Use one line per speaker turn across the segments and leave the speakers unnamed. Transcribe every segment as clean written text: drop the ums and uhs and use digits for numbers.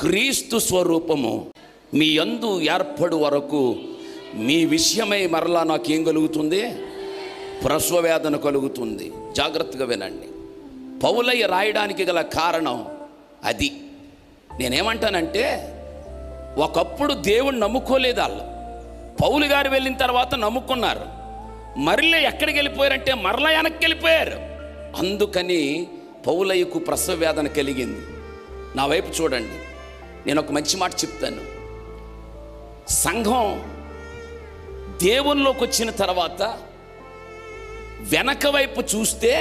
క్రీస్తు స్వరూపము మీ యందు ఏర్పడు వరకు మీ విషయమై మరలా నాకేం కలుగుతుంది? ప్రసవ వేదన కలుగుతుంది. జాగ్రత్తగా వినండి. పౌలయ్య రాయడానికి గల కారణం అది. నేనేమంటానంటే, ఒకప్పుడు దేవుణ్ణి నమ్ముకోలేదు వాళ్ళు. పౌలు గారు వెళ్ళిన తర్వాత నమ్ముకున్నారు. మరలా ఎక్కడికి వెళ్ళిపోయారంటే మరలా వెనక్కి వెళ్ళిపోయారు. అందుకని పౌలయ్యకు ప్రసవ వేదన కలిగింది. నా వైపు చూడండి, నేను ఒక మంచి మాట చెప్తాను. సంఘం దేవునిలోకి వచ్చిన తర్వాత వెనక వైపు చూస్తే,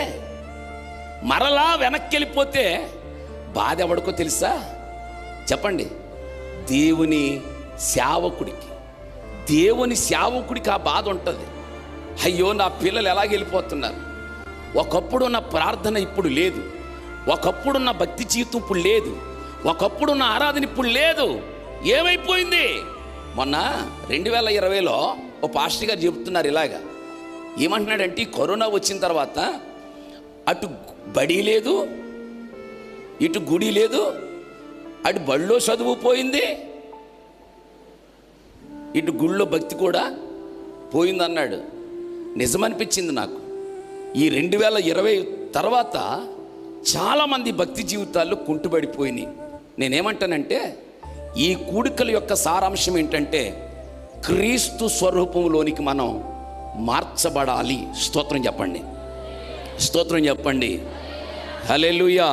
మరలా వెనక్కి వెళ్ళిపోతే బాధ ఎవడికో తెలుసా? చెప్పండి. దేవుని సేవకుడికి ఆ బాధ ఉంటుంది. అయ్యో, నా పిల్లలు ఎలాగ వెళ్ళిపోతున్నారు. ఒకప్పుడున్న ప్రార్థన ఇప్పుడు లేదు, ఒకప్పుడున్న భక్తి జీవితం ఇప్పుడు లేదు, ఒకప్పుడున్న ఆరాధన ఇప్పుడు లేదు. ఏమైపోయింది? మొన్న 2020లో ఓ పాస్టర్ గారు చెబుతున్నారు ఇలాగా. ఏమంటున్నాడంటే, కరోనా వచ్చిన తర్వాత అటు బడి లేదు, ఇటు గుడి లేదు, అటు బడిలో చదువు పోయింది, ఇటు గుళ్ళో భక్తి కూడా పోయిందన్నాడు. నిజమనిపించింది నాకు. ఈ 2020 తర్వాత చాలామంది భక్తి జీవితాల్లో కుంటుబడిపోయినాయి. నేనేమంటానంటే, ఈ కూడికల యొక్క సారాంశం ఏంటంటే, క్రీస్తు స్వరూపంలోనికి మనం మార్చబడాలి. స్తోత్రం చెప్పండి, స్తోత్రం చెప్పండి. హల్లెలూయా.